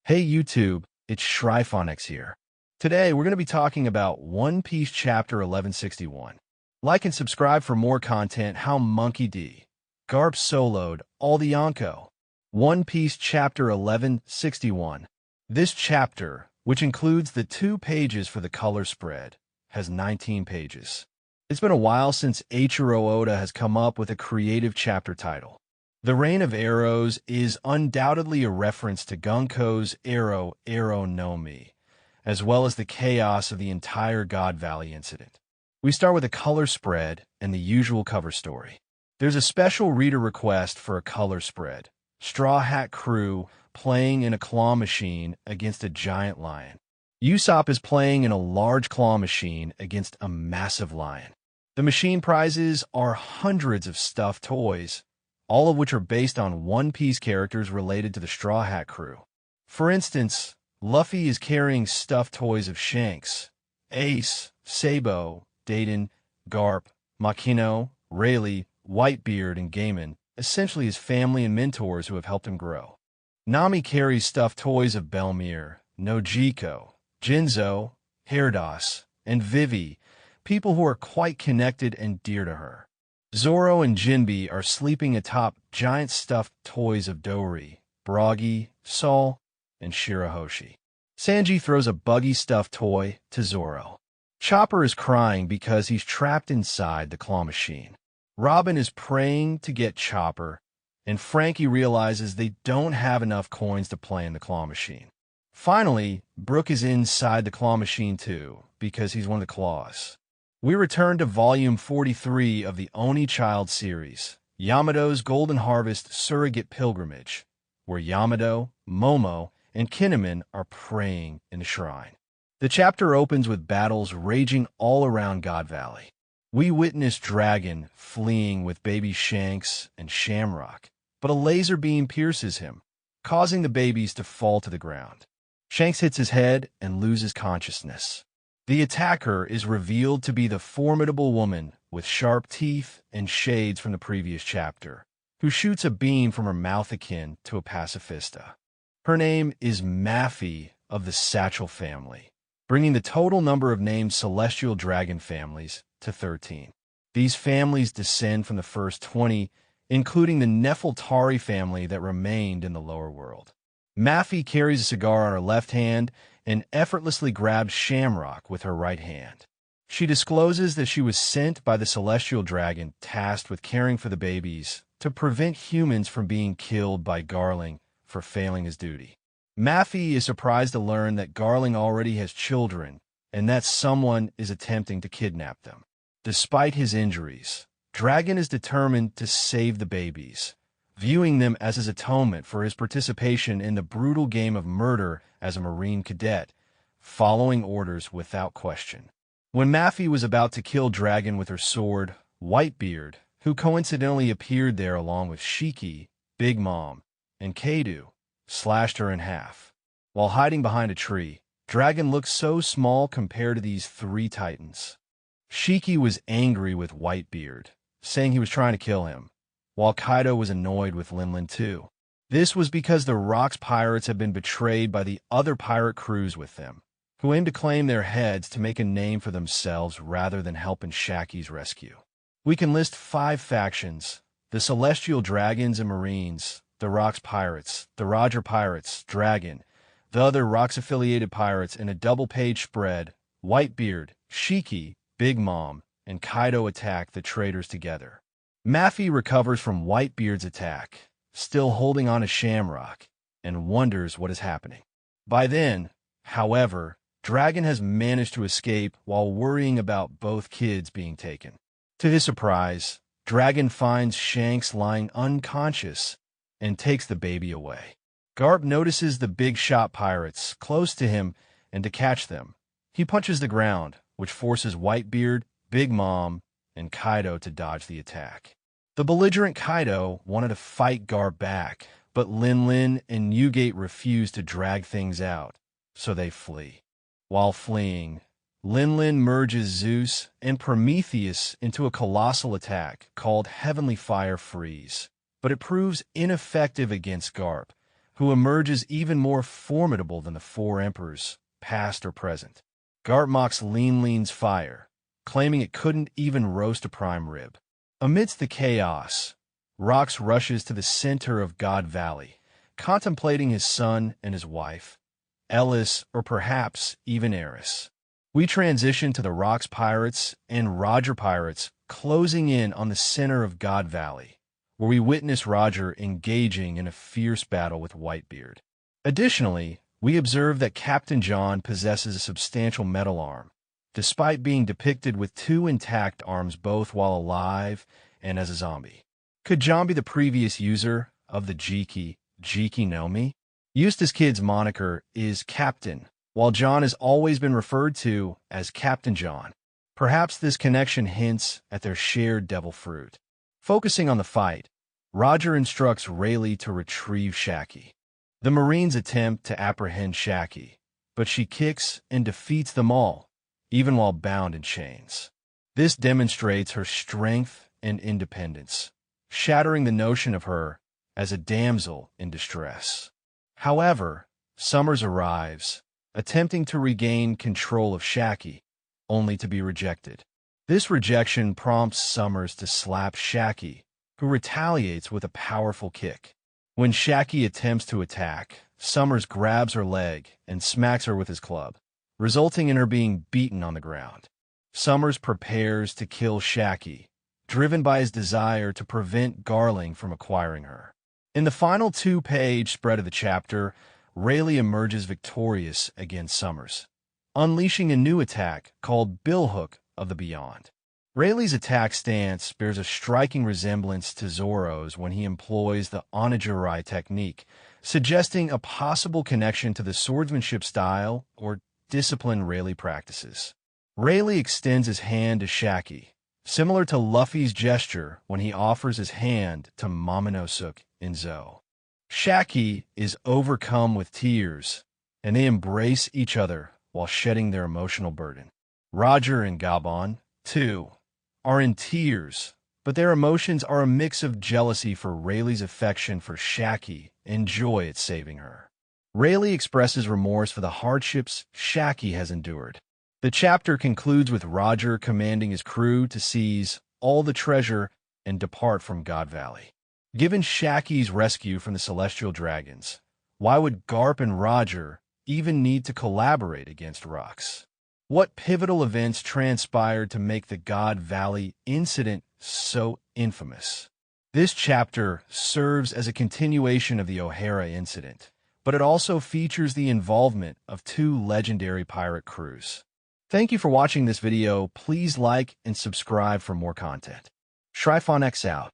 Hey YouTube, it's ShryphonX here. Today we're going to be talking about One Piece Chapter 1161. Like and subscribe for more content. How Monkey D. Garp soloed all the Yonko. One Piece Chapter 1161. This chapter, which includes the 2 pages for the color spread, has 19 pages. It's been a while since Eiichiro Oda has come up with a creative chapter title. The Rain of Arrows is undoubtedly a reference to Gunko's Arrow no Mi, as well as the chaos of the entire God Valley incident. We start with a color spread and the usual cover story. There's a special reader request for a color spread. Straw Hat Crew playing in a claw machine against a giant lion. Usopp is playing in a large claw machine against a massive lion. The machine prizes are hundreds of stuffed toys, all of which are based on One Piece characters related to the Straw Hat Crew. For instance, Luffy is carrying stuffed toys of Shanks, Ace, Sabo, Dayton, Garp, Makino, Rayleigh, Whitebeard, and Gaiman, essentially his family and mentors who have helped him grow. Nami carries stuffed toys of Belmir, Nojiko, Jinzo, Herdos, and Vivi, people who are quite connected and dear to her. Zoro and Jinbe are sleeping atop giant stuffed toys of Dori, Bragi, Sol, and Shirahoshi. Sanji throws a buggy stuffed toy to Zoro. Chopper is crying because he's trapped inside the claw machine. Robin is praying to get Chopper, and Frankie realizes they don't have enough coins to play in the claw machine. Finally, Brook is inside the claw machine too, because he's one of the claws. We return to Volume 43 of the Oni Child series, Yamato's Golden Harvest Surrogate Pilgrimage, where Yamato, Momo, and Kinemon are praying in the shrine. The chapter opens with battles raging all around God Valley. We witness Dragon fleeing with baby Shanks and Shamrock, but a laser beam pierces him, causing the babies to fall to the ground. Shanks hits his head and loses consciousness. The attacker is revealed to be the formidable woman with sharp teeth and shades from the previous chapter, who shoots a beam from her mouth akin to a pacifista. Her name is Maffy of the Satchel family, bringing the total number of named celestial dragon families to 13. These families descend from the first 20, including the Nefeltari family that remained in the lower world. Maffy carries a cigar on her left hand and effortlessly grabs Shamrock with her right hand. She discloses that she was sent by the celestial dragon tasked with caring for the babies to prevent humans from being killed by Garling for failing his duty. Maffy is surprised to learn that Garling already has children and that someone is attempting to kidnap them. Despite his injuries, Dragon is determined to save the babies, viewing them as his atonement for his participation in the brutal game of murder as a Marine cadet, following orders without question. When Maffy was about to kill Dragon with her sword, Whitebeard, who coincidentally appeared there along with Shiki, Big Mom, and Kaido, slashed her in half. While hiding behind a tree, Dragon looked so small compared to these 3 titans. Shiki was angry with Whitebeard, saying he was trying to kill him, while Kaido was annoyed with Linlin too. This was because the Rocks pirates had been betrayed by the other pirate crews with them, who aimed to claim their heads to make a name for themselves rather than help in Shaki's rescue. We can list 5 factions: the Celestial Dragons and Marines, the Rocks pirates, the Roger pirates, Dragon, the other Rocks-affiliated pirates in a double-page spread. Whitebeard, Shiki, Big Mom, and Kaido attack the traitors together. Maffy recovers from Whitebeard's attack, still holding on to Shamrock, and wonders what is happening. By then, however, Dragon has managed to escape while worrying about both kids being taken. To his surprise, Dragon finds Shanks lying unconscious and takes the baby away. Garp notices the big shot pirates close to him, and to catch them, he punches the ground, which forces Whitebeard, Big Mom, and Kaido to dodge the attack. The belligerent Kaido wanted to fight Garp back, but Linlin and Newgate refused to drag things out, so they flee. While fleeing, Linlin merges Zeus and Prometheus into a colossal attack called Heavenly Fire Freeze, but it proves ineffective against Garp, who emerges even more formidable than the four emperors, past or present. Garp mocks Lean's fire, claiming it couldn't even roast a prime rib. Amidst the chaos, Rox rushes to the center of God Valley, contemplating his son and his wife, Ellis, or perhaps even Eris. We transition to the Rox pirates and Roger pirates closing in on the center of God Valley, where we witness Roger engaging in a fierce battle with Whitebeard. Additionally, we observe that Captain John possesses a substantial metal arm, despite being depicted with two intact arms both while alive and as a zombie. Could John be the previous user of the Jiki no Mi? Eustace Kid's moniker is Captain, while John has always been referred to as Captain John. Perhaps this connection hints at their shared devil fruit. Focusing on the fight, Roger instructs Rayleigh to retrieve Shaki. The Marines attempt to apprehend Shaki, but she kicks and defeats them all, even while bound in chains. This demonstrates her strength and independence, shattering the notion of her as a damsel in distress. However, Summers arrives, attempting to regain control of Shaki, only to be rejected. This rejection prompts Summers to slap Shaki, who retaliates with a powerful kick. When Shaki attempts to attack, Summers grabs her leg and smacks her with his club, resulting in her being beaten on the ground. Summers prepares to kill Shaki, driven by his desire to prevent Garling from acquiring her. In the final two-page spread of the chapter, Rayleigh emerges victorious against Summers, unleashing a new attack called Billhook of the Beyond. Rayleigh's attack stance bears a striking resemblance to Zoro's when he employs the Onigiri technique, suggesting a possible connection to the swordsmanship style or discipline Rayleigh practices. Rayleigh extends his hand to Shaki, similar to Luffy's gesture when he offers his hand to Momonosuke in Zou. Shaki is overcome with tears, and they embrace each other while shedding their emotional burden. Roger and Gabon, too, are in tears, but their emotions are a mix of jealousy for Rayleigh's affection for Shaki and joy at saving her. Rayleigh expresses remorse for the hardships Shaki has endured. The chapter concludes with Roger commanding his crew to seize all the treasure and depart from God Valley. Given Shaki's rescue from the Celestial Dragons, why would Garp and Roger even need to collaborate against Rox? What pivotal events transpired to make the God Valley incident so infamous? This chapter serves as a continuation of the O'Hara incident, but it also features the involvement of two legendary pirate crews. Thank you for watching this video. Please like and subscribe for more content. ShryphonX out.